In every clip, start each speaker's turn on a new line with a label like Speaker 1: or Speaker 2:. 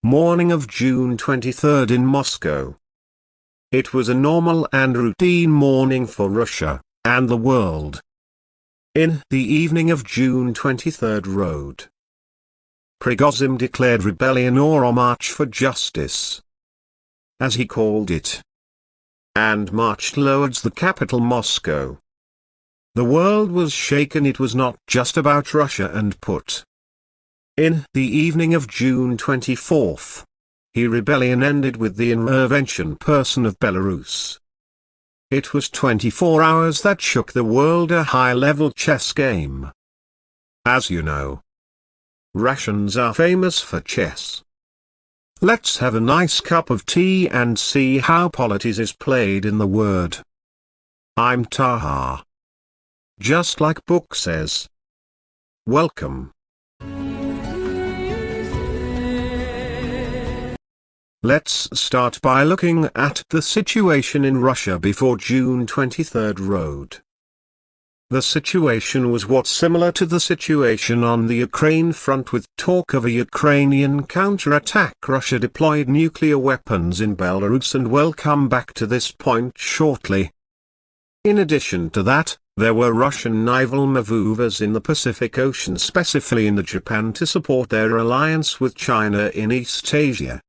Speaker 1: Morning of June 23 in Moscow. It was a normal and routine morning for Russia, and the world. In the evening of June 23 rode. Prigozhin declared rebellion or a march for justice, as he called it, and marched towards the capital Moscow. The world was shaken. It was not just about Russia and Putin. In the evening of June 24, the rebellion ended with the intervention person of Belarus. It was 24 hours that shook the world, a high-level chess game. As you know, Russians are famous for chess. Let's have a nice cup of tea and see how politics is played in the word. I'm Taha. Just like book says. Welcome. Let's start by looking at the situation in Russia before June 23 rode. The situation was similar to the situation on the Ukraine front, with talk of a Ukrainian counterattack. Russia deployed nuclear weapons in Belarus, and we'll come back to this point shortly. In addition to that, there were Russian naval maneuvers in the Pacific Ocean, specifically in Japan, to support their alliance with China in East Asia.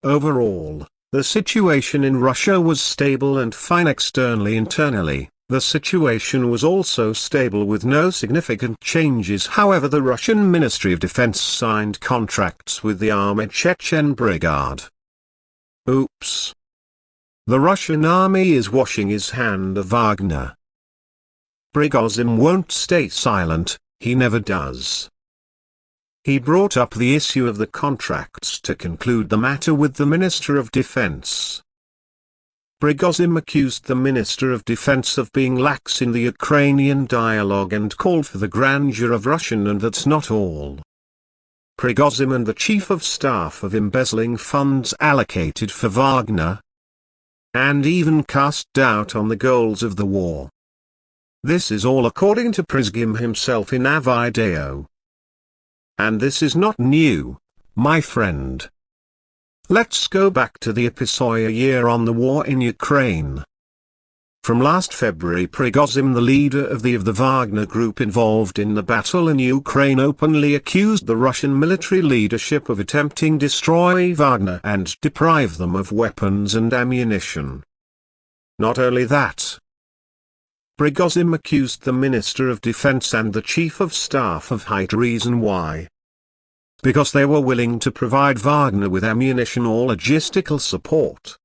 Speaker 1: Overall, the situation in Russia was stable and fine externally. Internally, the situation was also stable with no significant changes. However, the Russian Ministry of Defense signed contracts with the Armored Chechen Brigade. Oops. The Russian army is washing his hand of Wagner. Prigozhin won't stay silent, he never does. He brought up the issue of the contracts to conclude the matter with the Minister of Defense. Prigozhin accused the Minister of Defense of being lax in the Ukrainian dialogue and called for the grandeur of Russian, and that's not all. Prigozhin and the Chief of Staff of embezzling funds allocated for Wagner, and even cast doubt on the goals of the war. This is all according to Prigozhin himself in a video. And this is not new, my friend. Let's go back to the episode a year on the war in Ukraine. From last February, Prigozhin, the leader of the Wagner group involved in the battle in Ukraine, openly accused the Russian military leadership of attempting to destroy Wagner and deprive them of weapons and ammunition. Not only that, Prigozhin accused the Minister of Defense and the Chief of Staff of hiding reason why. Because they were willing to provide Wagner with ammunition or logistical support.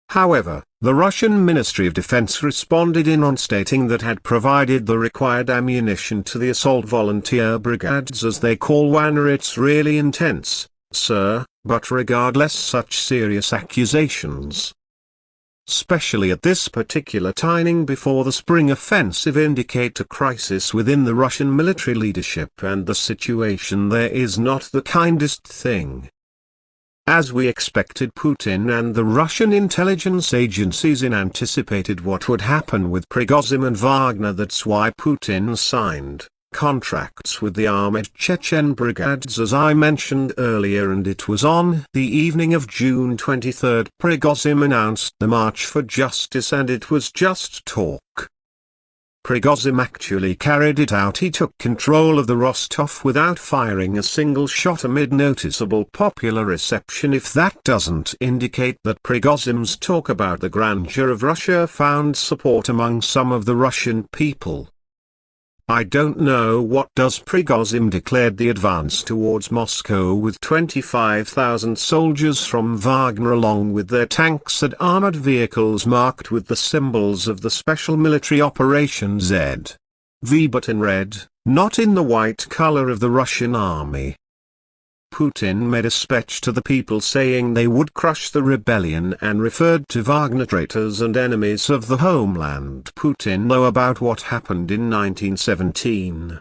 Speaker 1: However, the Russian Ministry of Defense responded on stating that had provided the required ammunition to the assault volunteer brigades, as they call Wagner. It's really intense, sir, but regardless, such serious accusations, especially at this particular timing before the spring offensive, indicate a crisis within the Russian military leadership, and the situation there is not the kindest thing. As we expected, Putin and the Russian intelligence agencies anticipated what would happen with Prigozhin and Wagner. That's why Putin signed contracts with the Armored Chechen Brigades, as I mentioned earlier, and it was on the evening of June 23 Prigozhin announced the March for Justice, and it was just talk. Prigozhin actually carried it out. He took control of the Rostov without firing a single shot amid noticeable popular reception. If that doesn't indicate that Prigozhin's talk about the grandeur of Russia found support among some of the Russian people. I don't know what does. Prigozhin declared the advance towards Moscow with 25,000 soldiers from Wagner, along with their tanks and armored vehicles marked with the symbols of the Special Military Operation ZV, but in red, not in the white color of the Russian army. Putin made a speech to the people saying they would crush the rebellion and referred to Wagner traitors and enemies of the homeland. Putin knew about what happened in 1917.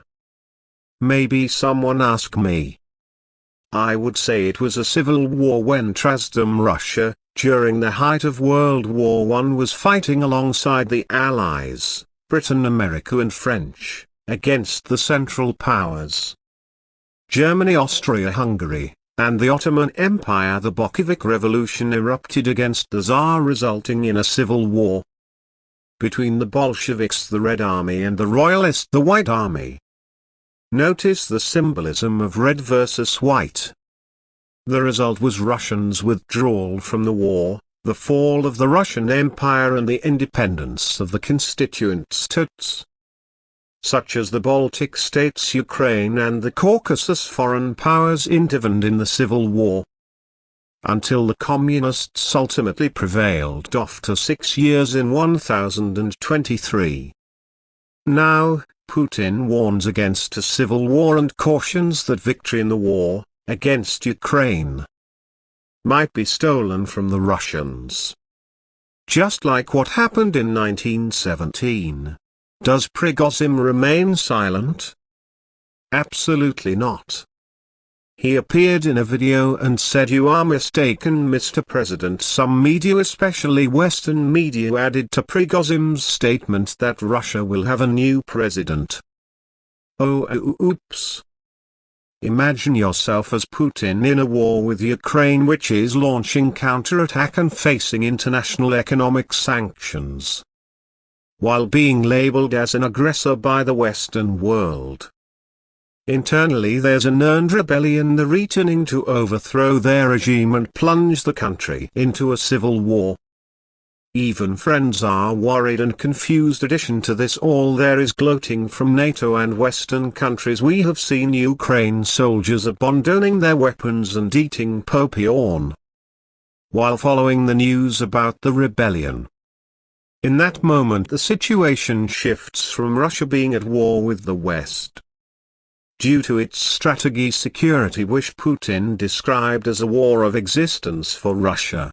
Speaker 1: Maybe someone ask me. I would say it was a civil war when Transdom Russia, during the height of World War I, was fighting alongside the Allies, Britain, America and French, against the Central Powers. Germany, Austria-Hungary, and the Ottoman Empire. The Bolshevik Revolution erupted against the Tsar, resulting in a civil war between the Bolsheviks, the Red Army, and the Royalists, the White Army. Notice the symbolism of red versus white. The result was Russians' withdrawal from the war, the fall of the Russian Empire, and the independence of the constituent states, such as the Baltic states, Ukraine, and the Caucasus. Foreign powers intervened in the civil war until the Communists ultimately prevailed after 6 years in 1023. Now, Putin warns against a civil war and cautions that victory in the war against Ukraine might be stolen from the Russians, just like what happened in 1917. Does Prigozhin remain silent? Absolutely not. He appeared in a video and said, "You are mistaken, Mr. President." Some media, especially Western media, added to Prigozhin's statement that Russia will have a new president. Oh, oops. Imagine yourself as Putin in a war with Ukraine, which is launching counterattack and facing international economic sanctions, while being labeled as an aggressor by the Western world. Internally there's an earned rebellion, the returning to overthrow their regime and plunge the country into a civil war. Even friends are worried and confused. Addition to this all, there is gloating from NATO and Western countries. We have seen Ukraine soldiers abandoning their weapons and eating popcorn while following the news about the rebellion. In that moment the situation shifts from Russia being at war with the West due to its strategy security, which Putin described as a war of existence for Russia.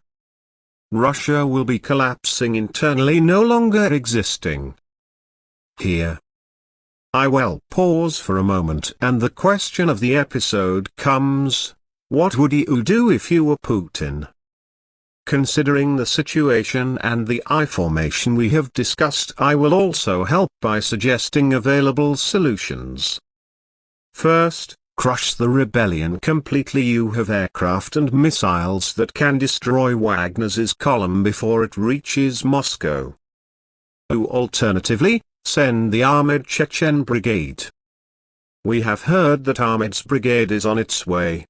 Speaker 1: Russia will be collapsing internally, no longer existing. Here I will pause for a moment, and the question of the episode comes: what would you do if you were Putin? Considering the situation and the I-formation we have discussed, I will also help by suggesting available solutions. First, crush the rebellion completely. You have aircraft and missiles that can destroy Wagner's column before it reaches Moscow. Alternatively, send the Armored Chechen Brigade. We have heard that Ahmed's brigade is on its way.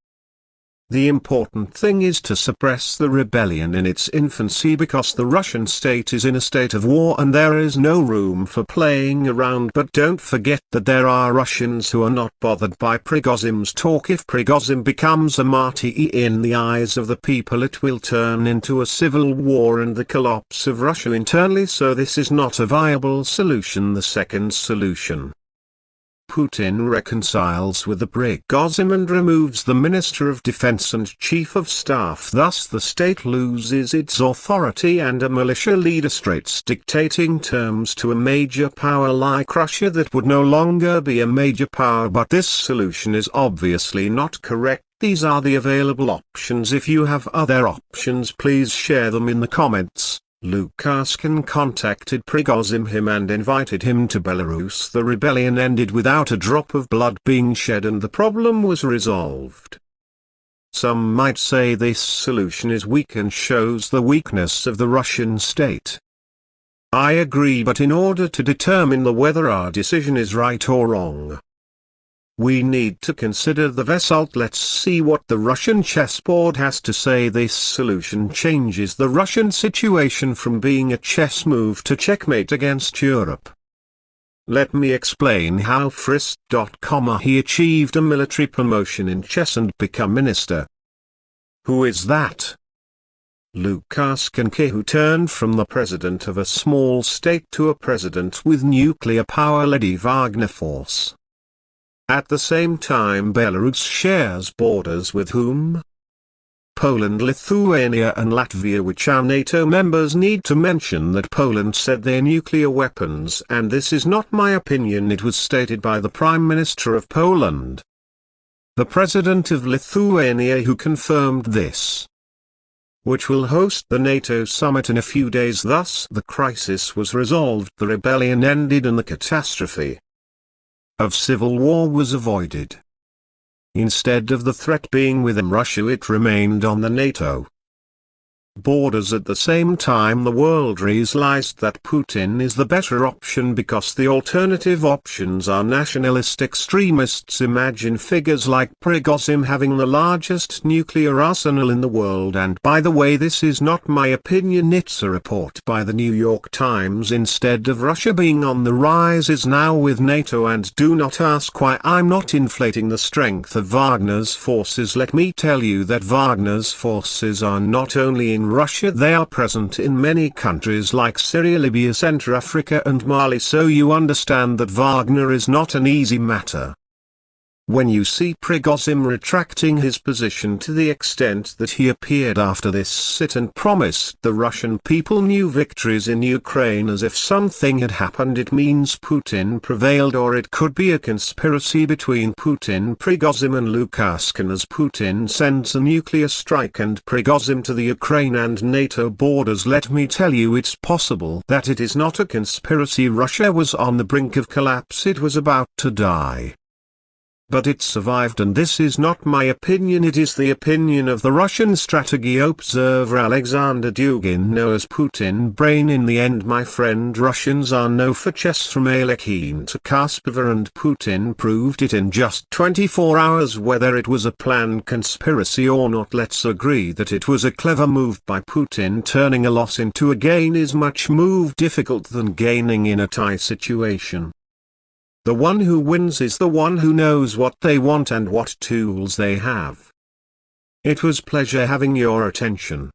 Speaker 1: The important thing is to suppress the rebellion in its infancy, because the Russian state is in a state of war and there is no room for playing around. But don't forget that there are Russians who are not bothered by Prigozhin's talk. If Prigozhin becomes a martyr in the eyes of the people, it will turn into a civil war and the collapse of Russia internally, so this is not a viable solution. The second solution: Putin reconciles with the Prigozhin and removes the Minister of Defense and Chief of Staff. Thus the state loses its authority and a militia leader starts dictating terms to a major power like Russia that would no longer be a major power. But this solution is obviously not correct. These are the available options. If you have other options, please share them in the comments. Lukashin contacted Prigozhin and invited him to Belarus. The rebellion ended without a drop of blood being shed and the problem was resolved. Some might say this solution is weak and shows the weakness of the Russian state. I agree, but in order to determine whether our decision is right or wrong, we need to consider the result. Let's see what the Russian chessboard has to say. This solution changes the Russian situation from being a chess move to checkmate against Europe. Let me explain how. He achieved a military promotion in chess and become minister. Who is that? Lukashin, who turned from the president of a small state to a president with nuclear power, led a Wagner force. At the same time, Belarus shares borders with whom? Poland, Lithuania and Latvia, which are NATO members. Need to mention that Poland said their nuclear weapons, and this is not my opinion, it was stated by the Prime Minister of Poland, the President of Lithuania, who confirmed this, which will host the NATO summit in a few days. Thus the crisis was resolved, the rebellion ended and the catastrophe of civil war was avoided. Instead of the threat being within Russia, it remained on the NATO borders. At the same time, the world realized that Putin is the better option because the alternative options are nationalist extremists. Imagine figures like Prigozhin having the largest nuclear arsenal in the world. And by the way, this is not my opinion, it's a report by the New York Times. Instead of Russia being on the rise, is now with NATO. And do not ask why I'm not inflating the strength of Wagner's forces. Let me tell you that Wagner's forces are not only in Russia, they are present in many countries like Syria, Libya, Central Africa and Mali, so you understand that Wagner is not an easy matter. When you see Prigozhin retracting his position to the extent that he appeared after this sit and promised the Russian people new victories in Ukraine as if something had happened, it means Putin prevailed, or it could be a conspiracy between Putin, Prigozhin and Lukashin as Putin sends a nuclear strike and Prigozhin to the Ukraine and NATO borders. Let me tell you, it's possible that it is not a conspiracy. Russia was on the brink of collapse, it was about to die. But it survived, and this is not my opinion, it is the opinion of the Russian strategy observer Alexander Dugin, known as Putin brain. In the end, my friend, Russians are no for chess from Alekhine to Kaspova, and Putin proved it in just 24 hours. Whether it was a planned conspiracy or not, let's agree that it was a clever move by Putin. Turning a loss into a gain is much more difficult than gaining in a tie situation. The one who wins is the one who knows what they want and what tools they have. It was pleasure having your attention.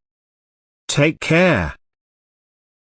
Speaker 1: Take care.